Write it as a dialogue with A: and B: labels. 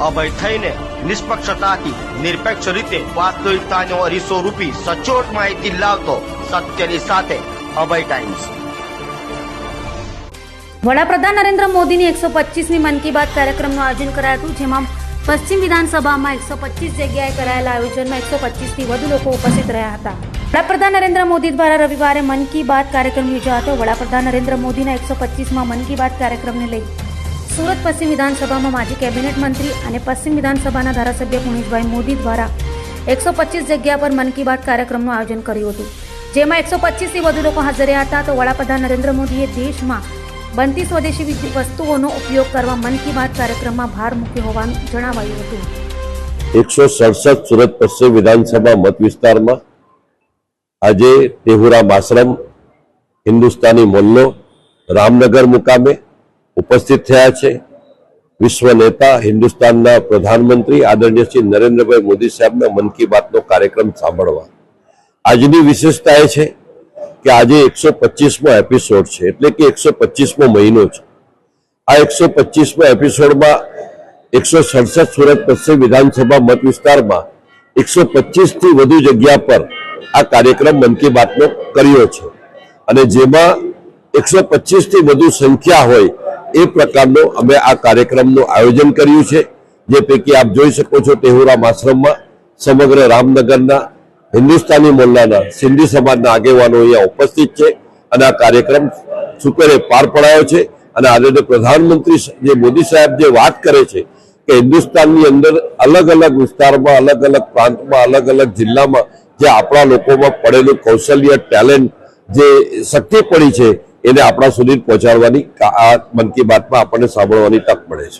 A: અભય થઈને નિષ્પક્ષતાથી નિરપેક્ષ રીતે વાસ્તવિકતાનો અરીસો રૂપી સચોટ માહિતી લાવતો સત્યની સાથે અભય ટાઈમ્સ।
B: વડાપ્રધાન નરેન્દ્ર મોદીની 125મી મન કી બાત કાર્યક્રમનું આયોજન કરાયું હતું, જેમાં પશ્ચિમ વિધાનસભામાં 125 જગ્યાએ કરાયેલા આયોજનમાં 125થી વધુ લોકો ઉપસ્થિત રહ્યા હતા। વડાપ્રધાન નરેન્દ્ર મોદી દ્વારા રવિવારે મન કી બાત કાર્યક્રમ યોજાયો હતો। વડાપ્રધાન નરેન્દ્ર મોદીના 125માં મન કી બાત કાર્યક્રમને લઈ સુરત પશ્ચિમ વિધાનસભામાં માજી કેબિનેટ મંત્રી અને પશ્ચિમ વિધાનસભાના ધારાસભ્ય પુણેશભાઈ મોદી દ્વારા 125 જગ્યા પર મન કી બાત કાર્યક્રમનું આયોજન કર્યું હતું, જેમાં 125થી વધુ લોકો હાજર રહ્યા હતા। તો વડાપ્રધાન નરેન્દ્ર મોદીએ દેશમાં બનતી સ્વદેશી વસ્તુઓનો ઉપયોગ કરવા મન કી બાત કાર્યક્રમમાં ભાર મૂક્યો હોવાનું જણાવાયું હતું।
C: 167 સુરત પશ્ચિમ વિધાનસભા મત વિસ્તારમાં આજે ટેહુરામ આશ્રમ, હિન્દુસ્તાની મોલ્લો, રામનગર મુકામે ઉપસ્થિત થયા છે। વિશ્વ નેતા, હિન્દુસ્તાનના પ્રધાનમંત્રી આદરણીય શ્રી નરેન્દ્રભાઈ મોદી સાહેબના મન કી બાતનો કાર્યક્રમ સાંભળવા। આજની વિશેષતા એ છે કે આજે 125મો એપિસોડ છે, એટલે કે 125મો મહિનો છે। આ 125મા એપિસોડમાં 167 સુરત પશ્ચિમ વિધાનસભા મત વિસ્તારમાં 125થી વધુ જગ્યા પર આ કાર્યક્રમ મન કી બાતનો કર્યો છે, અને જેમાં 125થી વધુ સંખ્યા હોય એ પ્રકારનો અમે આ કાર્યક્રમનું આયોજન કર્યું છે। જે પૈકી આપ જોઈ શકો છો, ટેહુરામ આશ્રમમાં સમગ્ર રામનગરના, હિન્દુસ્તાની મોલ્લાના, સિંધી સમાજના આગેવાનો અહીંયા ઉપસ્થિત છે અને આ કાર્યક્રમ સુપેરે પાર પડાયો છે। અને આદરણીય પ્રધાનમંત્રી જે મોદી સાહેબ જે વાત કરે છે કે હિન્દુસ્તાનની અંદર અલગ અલગ વિસ્તારમાં, અલગ અલગ પ્રાંતમાં, અલગ અલગ જિલ્લામાં જે આપણા લોકોમાં પડેલું કૌશલ્ય, ટેલેન્ટ, જે શક્તિ પડી છે એને આપણા સુધી પહોંચાડવાની આ મન કી બાતમાં આપણને સાંભળવાની તક મળે છે।